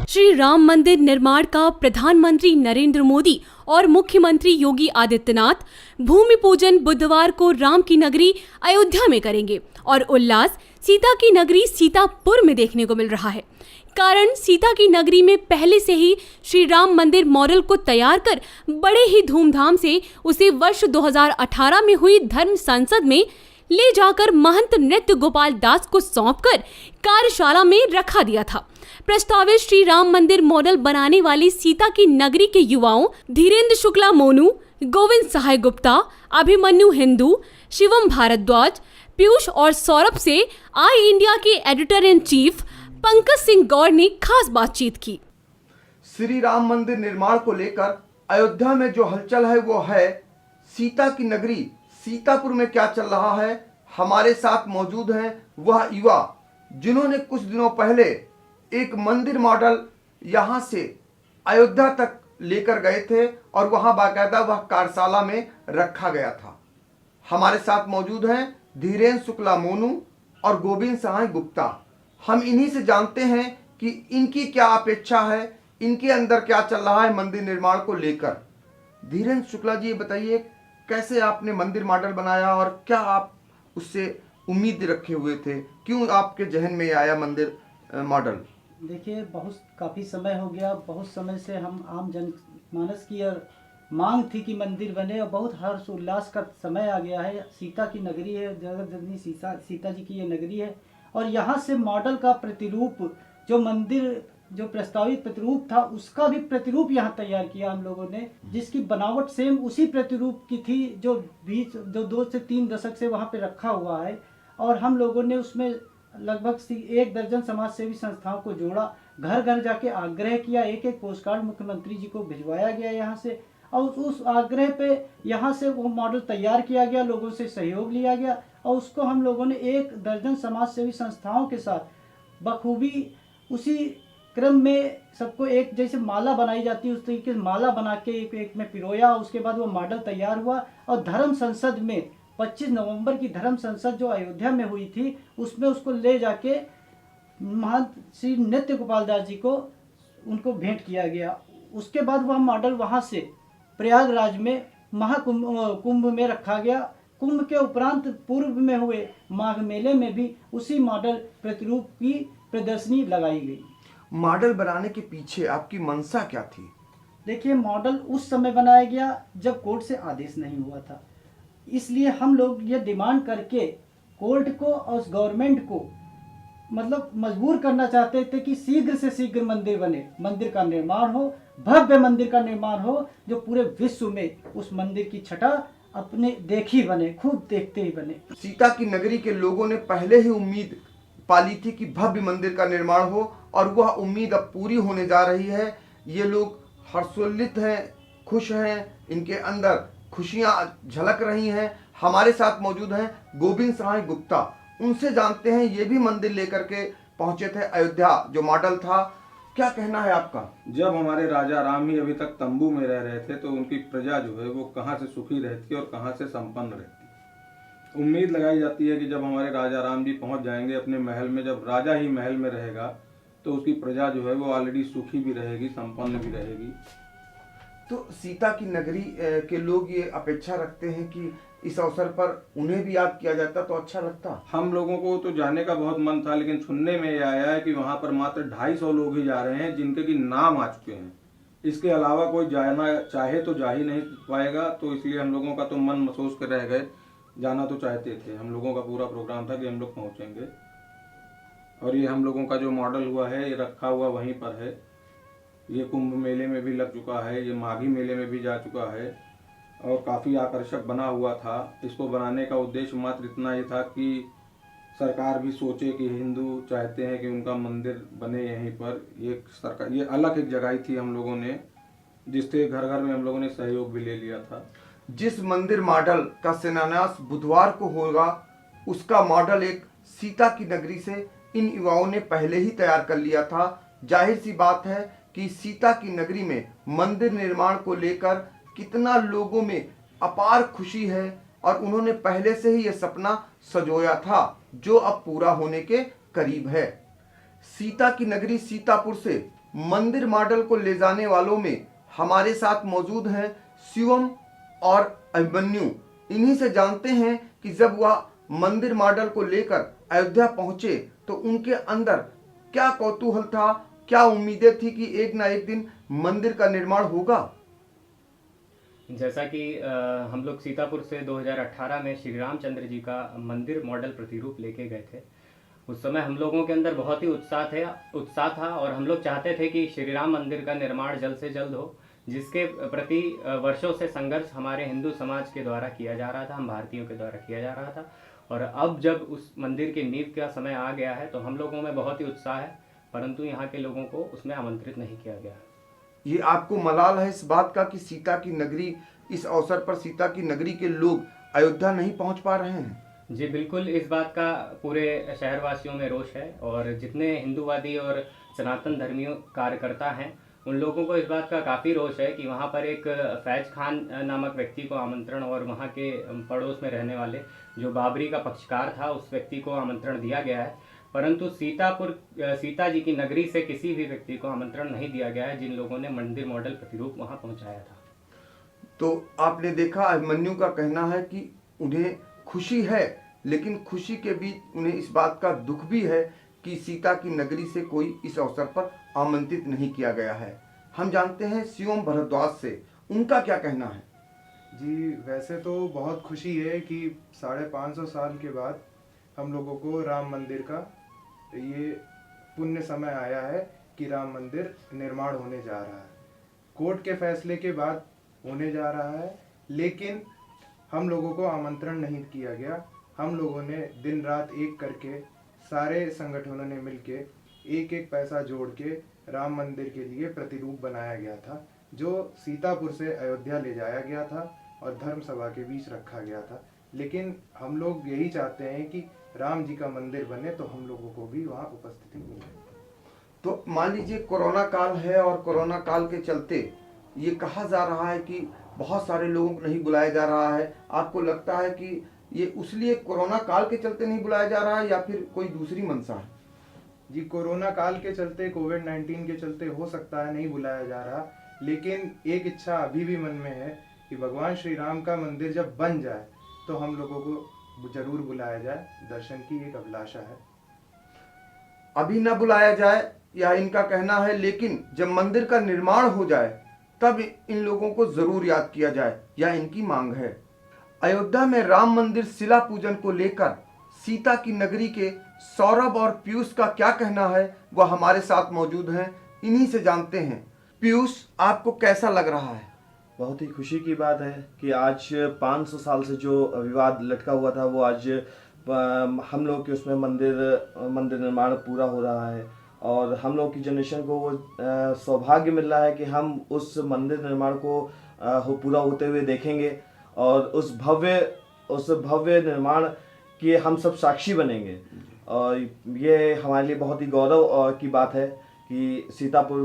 श्री राम मंदिर निर्माण का प्रधानमंत्री नरेंद्र मोदी और मुख्यमंत्री योगी आदित्यनाथ भूमि पूजन बुधवार को राम की नगरी अयोध्या में करेंगे और उल्लास सीता की नगरी सीतापुर में देखने को मिल रहा है। कारण सीता की नगरी में पहले से ही श्री राम मंदिर मॉडल को तैयार कर बड़े ही धूमधाम से उसे वर्ष 2018 में हुई धर्म संसद में ले जाकर महंत नृत्य गोपाल दास को सौंपकर कार्यशाला में रखा दिया था। प्रस्तावित श्री राम मंदिर मॉडल बनाने वाली सीता की नगरी के युवाओं धीरेन्द्र शुक्ला मोनू, गोविंद सहाय गुप्ता, अभिमन्यु हिंदू, शिवम भारद्वाज, पीयूष और सौरभ से आई इंडिया के editor in chief Pankaj Singh Gaur ने खास बातचीत की। श्री राम मंदिर निर्माण को लेकर अयोध्या में जो हलचल है वो है सीता की नगरी सीतापुर में क्या चल रहा है। हमारे साथ मौजूद हैं वह युवा जिन्होंने कुछ दिनों पहले एक मंदिर मॉडल यहां से अयोध्या तक लेकर गए थे और वहां बाकायदा वह कार्यशाला में रखा गया था। हमारे साथ मौजूद हैं धीरेन्द्र शुक्ला मोनू और गोविंद सहाय गुप्ता। हम इन्हीं से जानते हैं कि इनकी क्या अपेक्षा है, इनके अंदर क्या चल रहा है मंदिर निर्माण को लेकर। धीरेन्द्र शुक्ला जी, ये बताइए कैसे आपने मंदिर मॉडल बनाया और क्या आप उससे उम्मीद रखे हुए थे, क्यों आपके जहन में आया मंदिर मॉडल? देखिए, काफ़ी समय हो गया, बहुत समय से हम आम जनमानस की मांग थी कि मंदिर बने और बहुत हर्ष उल्लास का समय आ गया है। सीता की नगरी है, जगत जननी सीता जी की ये नगरी है और यहाँ से मॉडल का प्रतिरूप जो मंदिर जो प्रस्तावित प्रतिरूप था उसका भी प्रतिरूप यहाँ तैयार किया हम लोगों ने, जिसकी बनावट सेम उसी प्रतिरूप की थी जो 2 से 3 दशक से वहाँ पे रखा हुआ है। और हम लोगों ने उसमें लगभग 1 दर्जन समाज सेवी संस्थाओं को जोड़ा, घर घर जाके आग्रह किया, एक पोस्टकार्ड मुख्यमंत्री जी को भिजवाया गया यहाँ से और उस आग्रह पे यहाँ से वो मॉडल तैयार किया गया, लोगों से सहयोग लिया गया और उसको हम लोगों ने 1 दर्जन समाज सेवी संस्थाओं के साथ बखूबी उसी क्रम में सबको एक जैसे माला बनाई जाती है उस तरीके से माला बना के एक में पिरोया। उसके बाद वो मॉडल तैयार हुआ और धर्म संसद में 25 नवंबर की धर्म संसद जो अयोध्या में हुई थी उसमें उसको ले जाके महंत श्री नृत्य गोपाल दास जी को उनको भेंट किया गया। उसके बाद वह मॉडल वहाँ से प्रयागराज में कुंभ में रखा गया। कुंभ के उपरांत पूर्व में हुए माघ मेले में भी उसी मॉडल प्रतिरूप की प्रदर्शनी लगाई गई। मॉडल बनाने के पीछे आपकी मंशा क्या थी? देखिए, मॉडल उस समय बनाया गया जब कोर्ट से आदेश नहीं हुआ था, इसलिए हम लोग ये डिमांड करके कोर्ट को और गवर्नमेंट को मतलब मजबूर करना चाहते थे कि शीघ्र से शीघ्र मंदिर बने, मंदिर का निर्माण हो, भव्य मंदिर का निर्माण हो जो पूरे विश्व में उस मंदिर की छटा अपने देखी बने, खूब देखते ही बने। सीता की नगरी के लोगों ने पहले ही उम्मीद पाली थी कि भव्य मंदिर का निर्माण हो और वह उम्मीद अब पूरी होने जा रही है। ये लोग हर्षोल्लित हैं, खुश हैं, इनके अंदर खुशियां झलक रही हैं। हमारे साथ मौजूद हैं गोविंद सहाय गुप्ता, उनसे जानते हैं, ये भी मंदिर लेकर के पहुंचे थे अयोध्या जो मॉडल था। क्या कहना है आपका? जब हमारे राजा राम ही अभी तक तंबू में रह रहे थे तो उनकी प्रजा जो है वो कहाँ से सुखी रहती और कहाँ से संपन्न रहती। उम्मीद लगाई जाती है कि जब हमारे राजा राम जी पहुंच जाएंगे अपने महल में, जब राजा ही महल में रहेगा तो उसकी प्रजा जो है वो ऑलरेडी सुखी भी रहेगी, संपन्न भी रहेगी। तो सीता की नगरी के लोग ये अपेक्षा रखते हैं कि इस अवसर पर उन्हें भी याद किया जाता तो अच्छा लगता। हम लोगों को तो जाने का बहुत मन था, लेकिन सुनने में ये आया है कि वहां पर मात्र 250 लोग ही जा रहे हैं जिनके की नाम आ चुके हैं। इसके अलावा कोई जाना चाहे तो जा ही नहीं पाएगा, तो इसलिए हम लोगों का तो मन महसूस कर रह गए। जाना तो चाहते थे, हम लोगों का पूरा प्रोग्राम था कि हम लोग पहुंचेंगे और ये हम लोगों का जो मॉडल हुआ है ये रखा हुआ वहीं पर है। ये कुंभ मेले में भी लग चुका है, ये माघी मेले में भी जा चुका है और काफ़ी आकर्षक बना हुआ था। इसको बनाने का उद्देश्य मात्र इतना ही था कि सरकार भी सोचे कि हिंदू चाहते हैं कि उनका मंदिर बने यहीं पर। ये सरकार ये अलग एक जगह थी हम लोगों ने, जिससे घर घर में हम लोगों ने सहयोग भी ले लिया था। जिस मंदिर मॉडल का शिलान्यास बुधवार को होगा उसका मॉडल एक सीता की नगरी से इन युवाओं ने पहले ही तैयार कर लिया था। जाहिर सी बात है कि सीता की नगरी में मंदिर निर्माण को लेकर कितना लोगों में अपार खुशी है और उन्होंने पहले से ही यह सपना सजोया था जो अब पूरा होने के करीब है। सीता की नगरी सीतापुर से मंदिर मॉडल को ले जाने वालों में हमारे साथ मौजूद हैं शिवम और अभिमन्यु। इन्हीं से जानते हैं कि जब वह मंदिर मॉडल को लेकर अयोध्या पहुंचे तो उनके अंदर क्या कौतूहल था, क्या उम्मीदें थी कि एक ना एक दिन मंदिर का निर्माण होगा। जैसा कि हम लोग सीतापुर से 2018 में श्री रामचंद्र जी का मंदिर मॉडल प्रतिरूप लेके गए थे। उस समय हम लोगों के अंदर बहुत ही उत्साह था और हम लोग चाहते थे कि श्री राम मंदिर का निर्माण जल्द से जल्द हो, जिसके प्रति वर्षों से संघर्ष हमारे हिंदू समाज के द्वारा किया जा रहा था, हम भारतीयों के द्वारा किया जा रहा था। और अब जब उस मंदिर की नींव का समय आ गया है तो हम लोगों में बहुत ही उत्साह है, परंतु यहाँ के लोगों को उसमें आमंत्रित नहीं किया गया। ये आपको मलाल है इस बात का कि सीता की नगरी, इस अवसर पर सीता की नगरी के लोग अयोध्या नहीं पहुंच पा रहे हैं? जी बिल्कुल, इस बात का पूरे शहरवासियों में रोष है और जितने हिंदूवादी और सनातन धर्मियों कार्यकर्ता हैं उन लोगों को इस बात का काफ़ी रोष है कि वहाँ पर एक फैज खान नामक व्यक्ति को आमंत्रण और वहाँ के पड़ोस में रहने वाले जो बाबरी का पक्षकार था उस व्यक्ति को आमंत्रण दिया गया है, परंतु सीता जी की नगरी से किसी भी व्यक्ति को आमंत्रण नहीं दिया गया है जिन लोगों ने मंदिर मॉडल प्रतिरूप वहाँ पहुँचाया था। तो आपने देखा अभिमन्यु का कहना है कि उन्हें खुशी है, लेकिन खुशी के बीच उन्हें इस बात का दुख भी है कि सीता की नगरी से कोई इस अवसर पर आमंत्रित नहीं किया गया है। हम जानते हैं शिवम भरद्वाज से, उनका क्या कहना है? जी वैसे तो बहुत खुशी है कि 550 साल के बाद हम लोगों को राम मंदिर का ये पुण्य समय आया है कि राम मंदिर निर्माण होने जा रहा है। कोर्ट के फैसले के बाद होने जा रहा है, लेकिन हम लोगों को आमंत्रण नहीं किया गया। हम लोगों ने दिन रात एक करके सारे संगठनों ने मिलके एक एक पैसा जोड़ के राम मंदिर के लिए प्रतिरूप बनाया गया था, जो सीतापुर से अयोध्या ले जाया गया था और धर्म सभा के बीच रखा गया था। लेकिन हम लोग यही चाहते हैं कि राम जी का मंदिर बने तो हम लोगों को भी वहाँ उपस्थिति मिले। तो मान लीजिए कोरोना काल है और कोरोना काल के चलते ये कहा जा रहा है कि बहुत सारे लोगों को नहीं बुलाया जा रहा है। आपको लगता है कि ये उसलिए कोरोना काल के चलते नहीं बुलाया जा रहा है या फिर कोई दूसरी मंशा है? जी कोरोना काल के चलते, कोविड-19 के चलते हो सकता है नहीं बुलाया जा रहा, लेकिन एक इच्छा अभी भी मन में है कि भगवान श्री राम का मंदिर जब बन जाए तो हम लोगों को जरूर बुलाया जाए। दर्शन की एक अभिलाषा है। अभी न बुलाया जाए या इनका कहना है, लेकिन जब मंदिर का निर्माण हो जाए तब इन लोगों को जरूर याद किया जाए, या इनकी मांग है। अयोध्या में राम मंदिर शिला पूजन को लेकर सीता की नगरी के सौरभ और पीयूष का क्या कहना है वह हमारे साथ मौजूद हैं, इन्हीं से जानते हैं। पीयूष, आपको कैसा लग रहा है? बहुत ही खुशी की बात है कि आज 500 साल से जो विवाद लटका हुआ था वो आज हम लोग के उसमें मंदिर निर्माण पूरा हो रहा है और हम लोग की जनरेशन को वो सौभाग्य मिल रहा है कि हम उस मंदिर निर्माण को पूरा होते हुए देखेंगे और उस भव्य निर्माण के हम सब साक्षी बनेंगे। और ये हमारे लिए बहुत ही गौरव की बात है कि सीतापुर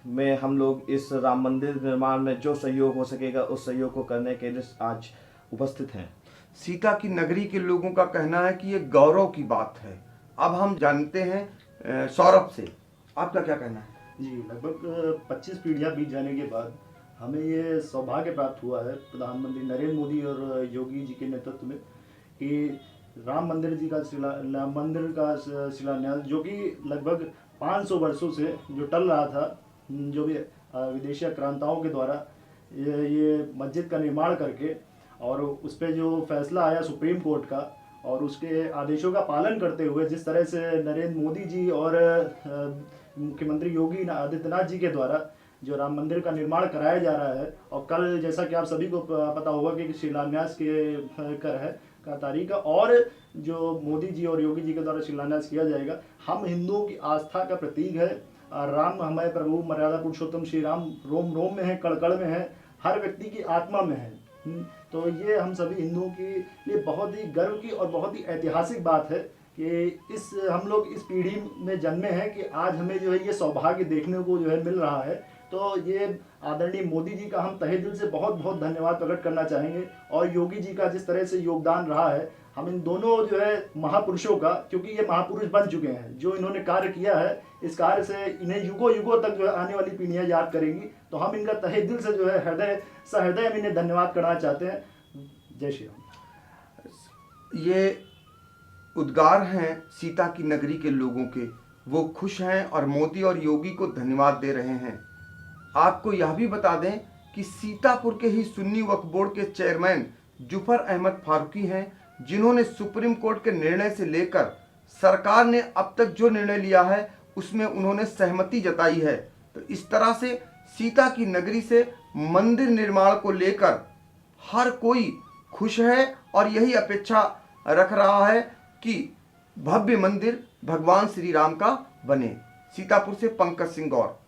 में हम लोग इस राम मंदिर निर्माण में जो सहयोग हो सकेगा उस सहयोग को करने के लिए आज उपस्थित हैं। सीता की नगरी के लोगों का कहना है कि ये गौरव की बात है। अब हम जानते हैं सौरभ से, आपका क्या कहना है? जी लगभग 25 पीढ़ियाँ बीत जाने के बाद हमें ये सौभाग्य प्राप्त हुआ है प्रधानमंत्री नरेंद्र मोदी और योगी जी के नेतृत्व में कि राम मंदिर का शिलान्यास जो कि लगभग 500 वर्षों से जो टल रहा था, जो भी विदेशी आक्रांताओं के द्वारा ये मस्जिद का निर्माण करके और उस पर जो फैसला आया सुप्रीम कोर्ट का और उसके आदेशों का पालन करते हुए जिस तरह से नरेंद्र मोदी जी और मुख्यमंत्री योगी आदित्यनाथ जी के द्वारा जो राम मंदिर का निर्माण कराया जा रहा है और कल जैसा कि आप सभी को पता होगा कि शिलान्यास का तारीख और जो मोदी जी और योगी जी के द्वारा शिलान्यास किया जाएगा। हम हिंदुओं की आस्था का प्रतीक है। राम हमारे प्रभु मर्यादा पुरुषोत्तम श्री राम रोम रोम में है, कण कण में है, हर व्यक्ति की आत्मा में है। तो ये हम सभी हिंदुओं के लिए बहुत ही गर्व की और बहुत ही ऐतिहासिक बात है कि हम लोग इस पीढ़ी में जन्मे हैं कि आज हमें जो है ये सौभाग्य देखने को जो है मिल रहा है। तो ये आदरणीय मोदी जी का हम तहे दिल से बहुत बहुत धन्यवाद प्रकट करना चाहेंगे और योगी जी का जिस तरह से योगदान रहा है हम इन दोनों जो है महापुरुषों का, क्योंकि ये महापुरुष बन चुके हैं, जो इन्होंने कार्य किया है, इस कार्य से इन्हें युगों युगों तक जो है आने वाली पीढ़ियां याद करेंगी। तो हम इनका तहे दिल से जो है सहृदय हम इन्हें धन्यवाद करना चाहते हैं। जय श्री राम। ये उद्गार हैं सीता की नगरी के लोगों के, वो खुश हैं और मोदी और योगी को धन्यवाद दे रहे हैं। आपको यह भी बता दें कि सीतापुर के ही सुन्नी वक्फ बोर्ड के चेयरमैन जुफर अहमद फारूकी हैं, जिन्होंने सुप्रीम कोर्ट के निर्णय से लेकर सरकार ने अब तक जो निर्णय लिया है उसमें उन्होंने सहमति जताई है। तो इस तरह से सीता की नगरी से मंदिर निर्माण को लेकर हर कोई खुश है और यही अपेक्षा रख रहा है कि भव्य मंदिर भगवान श्री राम का बने। सीतापुर से पंकज सिंह गौर।